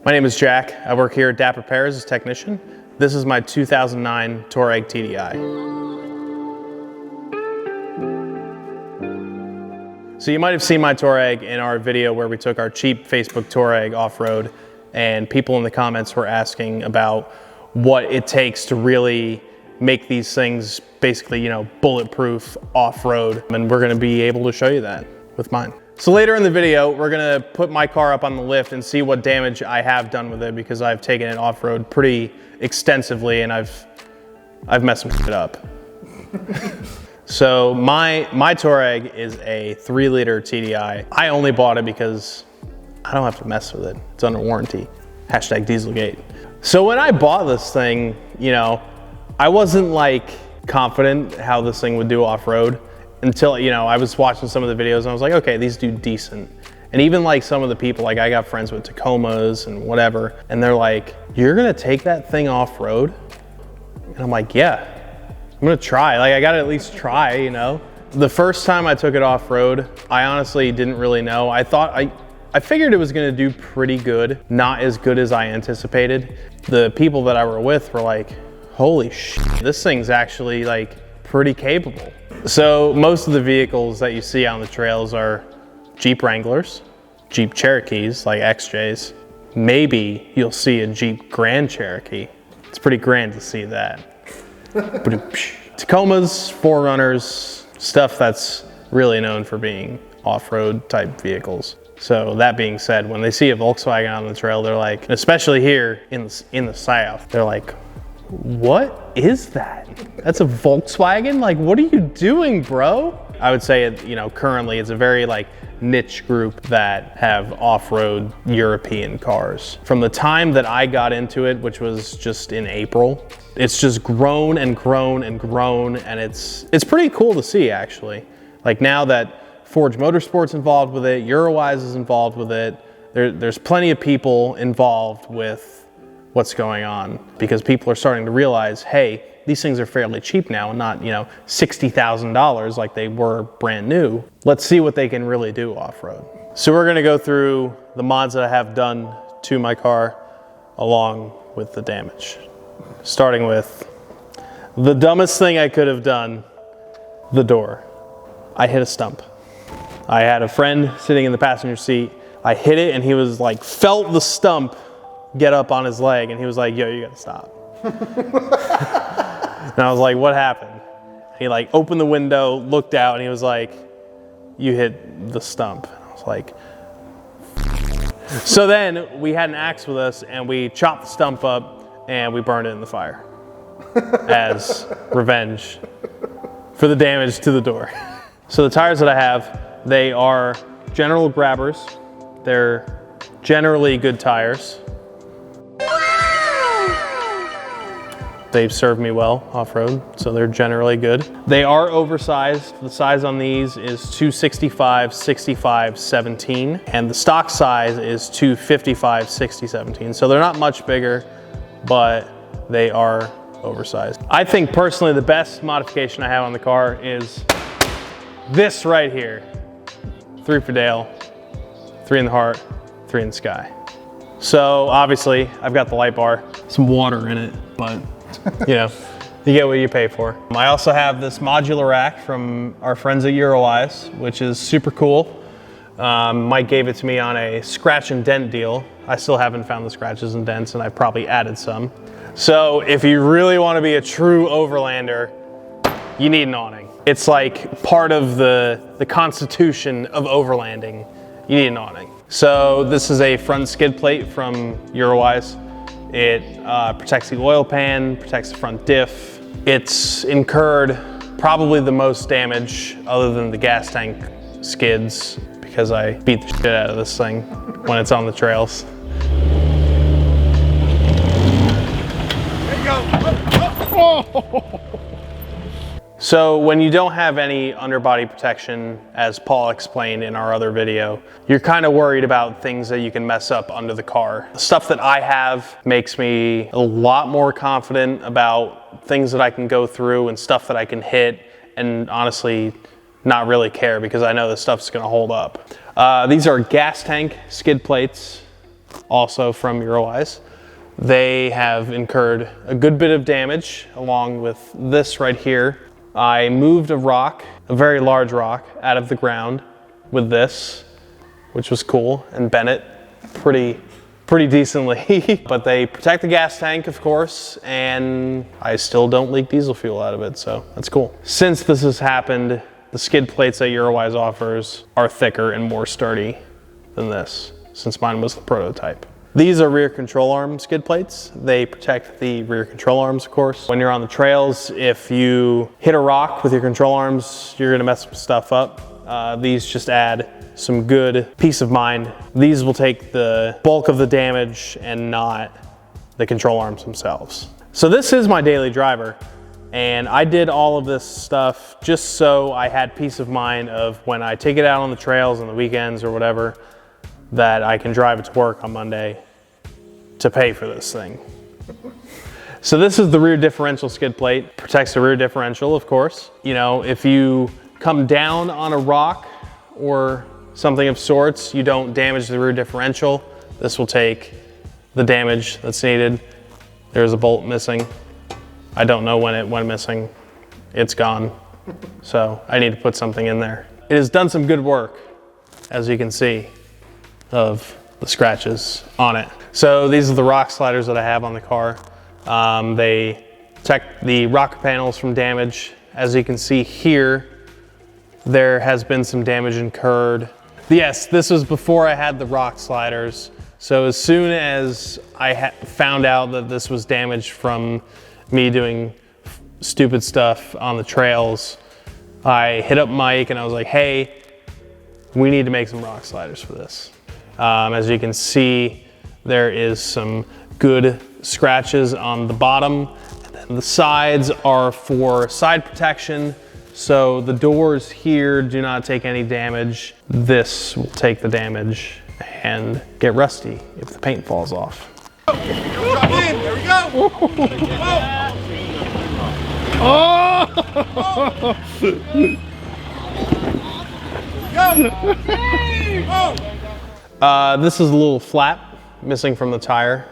My name is Jack. I work here at DAP Repair as a technician. This is my 2009 Touareg TDI. So you might have seen my Touareg in our video where we took our cheap Facebook Touareg off-road, and people in the comments were asking about what it takes to really make these things basically, you know, bulletproof off-road. And we're gonna be able to show you that with mine. So later in the video, we're gonna put my car up on the lift and see what damage I have done with it, because I've taken it off-road pretty extensively and I've messed some shit up. So my Touareg is a 3-liter TDI. I only bought it because I don't have to mess with it. It's under warranty. Hashtag Dieselgate. So when I bought this thing, you know, I wasn't like confident how this thing would do off-road until, you know, I was watching some of the videos and I was like, okay, these do decent. And even like some of the people, like I got friends with Tacomas and whatever, and they're like, you're gonna take that thing off-road? And I'm like, yeah, I'm gonna try. Like I gotta at least try, you know? The first time I took it off-road, I honestly didn't really know. I figured it was gonna do pretty good, not as good as I anticipated. The people that I were with were like, holy shit, this thing's actually like pretty capable. So most of the vehicles that you see on the trails are Jeep Wranglers, Jeep Cherokees, like XJs. Maybe you'll see a Jeep Grand Cherokee. It's pretty grand to see that. Tacomas, 4Runners, stuff that's really known for being off-road type vehicles. So that being said, when they see a Volkswagen on the trail, they're like, especially here in the South, they're like, what is that? That's a Volkswagen? Like, what are you doing, bro? I would say, you know, currently it's a very like niche group that have off-road European cars. From the time that I got into it, which was just in April, it's just grown and grown and grown, and it's pretty cool to see actually. Like now that Forge Motorsport's involved with it, Eurowise is involved with it, there's plenty of people involved with what's going on, because people are starting to realize, hey, these things are fairly cheap now and not, you know, $60,000 like they were brand new. Let's see what they can really do off-road. So we're gonna go through the mods that I have done to my car along with the damage. Starting with the dumbest thing I could have done, the door. I hit a stump. I had a friend sitting in the passenger seat. I hit it and he was like, felt the stump get up on his leg, and he was like, yo, you gotta stop. And I was like, what happened? He like opened the window, looked out, and he was like, you hit the stump. And I was like, so then we had an axe with us and we chopped the stump up and we burned it in the fire as revenge for the damage to the door. So the tires that I have, they are General Grabbers. They're generally good tires. They've served me well off-road, so they're generally good. They are oversized. The size on these is 265, 65, 17, and the stock size is 255, 60, 17. So they're not much bigger, but they are oversized. I think personally the best modification I have on the car is this right here. 3 for Dale, 3 in the heart, 3 in the sky. So obviously I've got the light bar, some water in it, but you know, you get what you pay for. I also have this modular rack from our friends at Eurowise, which is super cool. Mike gave it to me on a scratch and dent deal. I still haven't found the scratches and dents, and I've probably added some. So if you really want to be a true overlander, you need an awning. It's like part of the constitution of overlanding. You need an awning. So this is a front skid plate from Eurowise. It protects the oil pan, protects the front diff. It's incurred probably the most damage other than the gas tank skids, because I beat the shit out of this thing when it's on the trails. There you go. So when you don't have any underbody protection, as Paul explained in our other video, you're kind of worried about things that you can mess up under the car. The stuff that I have makes me a lot more confident about things that I can go through and stuff that I can hit, and honestly not really care because I know this stuff's gonna hold up. These are gas tank skid plates. also from Eurowise. They have incurred a good bit of damage along with this right here. I moved a rock, a very large rock, out of the ground with this, which was cool, and bent it pretty decently. But they protect the gas tank, of course, and I still don't leak diesel fuel out of it, so that's cool. Since this has happened, the skid plates that Eurowise offers are thicker and more sturdy than this, since mine was the prototype. These are rear control arm skid plates. They protect the rear control arms, of course. When you're on the trails, if you hit a rock with your control arms, you're gonna mess stuff up. These just add some good peace of mind. These will take the bulk of the damage and not the control arms themselves. So this is my daily driver, and I did all of this stuff just so I had peace of mind of when I take it out on the trails on the weekends or whatever, that I can drive it to work on Monday to pay for this thing. So this is the rear differential skid plate. Protects the rear differential, of course. You know, if you come down on a rock or something of sorts, you don't damage the rear differential. This will take the damage that's needed. There's a bolt missing. I don't know when it went missing. It's gone. So I need to put something in there. It has done some good work, as you can see, of the scratches on it. So these are the rock sliders that I have on the car. They protect the rocker panels from damage. As you can see here, there has been some damage incurred. Yes, this was before I had the rock sliders. So as soon as I found out that this was damaged from me doing stupid stuff on the trails, I hit up Mike and I was like, hey, we need to make some rock sliders for this. As you can see, there is some good scratches on the bottom, and then the sides are for side protection, so the doors here do not take any damage. This will take the damage and get rusty if the paint falls off. There we go! This is a little flap missing from the tire.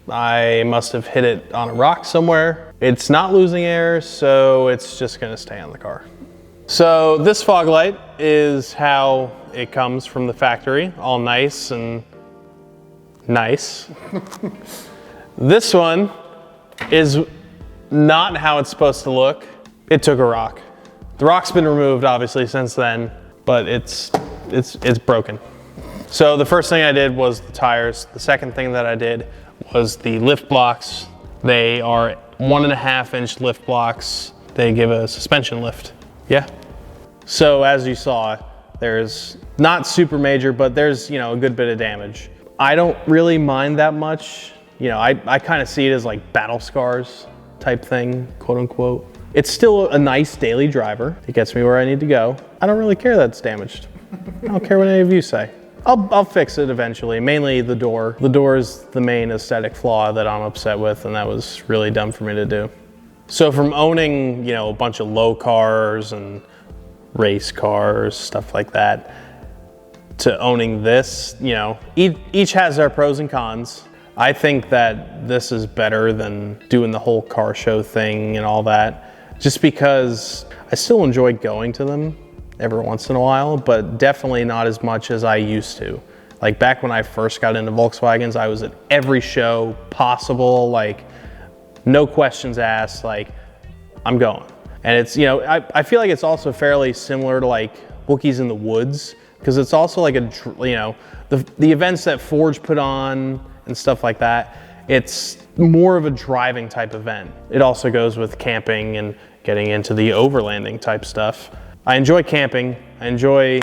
I must have hit it on a rock somewhere. It's not losing air, so it's just gonna stay on the car. So this fog light is how it comes from the factory, all nice and nice. This one is not how it's supposed to look. It took a rock. The rock's been removed obviously since then, but it's broken. So the first thing I did was the tires. The second thing that I did was the lift blocks. They are 1.5-inch lift blocks. They give a suspension lift. Yeah. So as you saw, there's not super major, but there's, you know, a good bit of damage. I don't really mind that much. You know, I kind of see it as like battle scars type thing, quote unquote. It's still a nice daily driver. It gets me where I need to go. I don't really care that it's damaged. I don't care what any of you say. I'll fix it eventually, mainly the door. The door is the main aesthetic flaw that I'm upset with, and that was really dumb for me to do. So from owning, you know, a bunch of low cars and race cars, stuff like that, to owning this, you know, each has their pros and cons. I think that this is better than doing the whole car show thing and all that, just because I still enjoy going to them every once in a while, but definitely not as much as I used to. Like back when I first got into Volkswagens, I was at every show possible, like no questions asked, like I'm going. And it's, you know, I feel like it's also fairly similar to like Wookiees in the Woods, because it's also like a, you know, the events that Forge put on and stuff like that, it's more of a driving type event. It also goes with camping and getting into the overlanding type stuff. I enjoy camping. I enjoy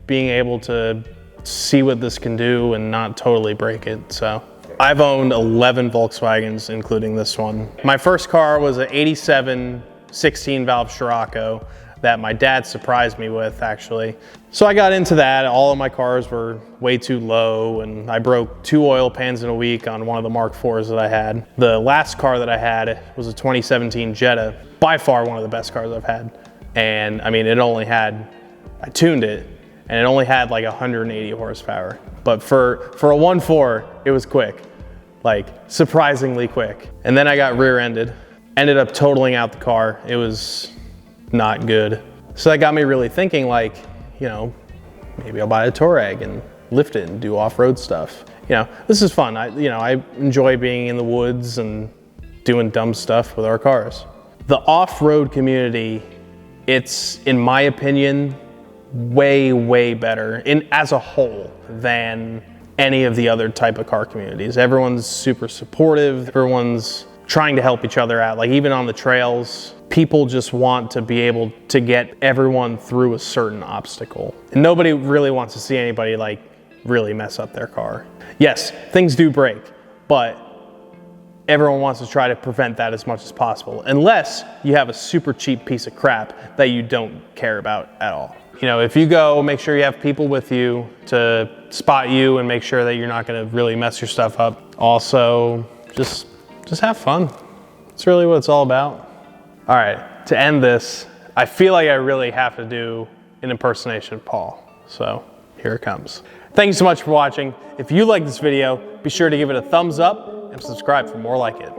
being able to see what this can do and not totally break it. So I've owned 11 Volkswagens, including this one. My first car was an 87 16 valve Scirocco that my dad surprised me with, actually. So I got into that. All of my cars were way too low, and I broke 2 oil pans in a week on one of the Mark IVs that I had. The last car that I had was a 2017 Jetta, by far one of the best cars I've had. And I mean, it only had, I tuned it, and it only had like 180 horsepower. But for a 1.4, it was quick, like surprisingly quick. And then I got rear-ended, ended up totaling out the car. It was not good. So that got me really thinking, like, you know, maybe I'll buy a Touareg and lift it and do off-road stuff. You know, this is fun. I enjoy being in the woods and doing dumb stuff with our cars. The off-road community, it's, in my opinion, way better as a whole than any of the other type of car communities. Everyone's super supportive. Everyone's trying to help each other out. Like even on the trails, people just want to be able to get everyone through a certain obstacle. And nobody really wants to see anybody like really mess up their car. Yes, things do break, but everyone wants to try to prevent that as much as possible, unless you have a super cheap piece of crap that you don't care about at all. You know, if you go, make sure you have people with you to spot you and make sure that you're not gonna really mess your stuff up. Also, just have fun. That's really what it's all about. All right, to end this, I feel like I really have to do an impersonation of Paul. So here it comes. Thank you so much for watching. If you like this video, be sure to give it a thumbs up and subscribe for more like it.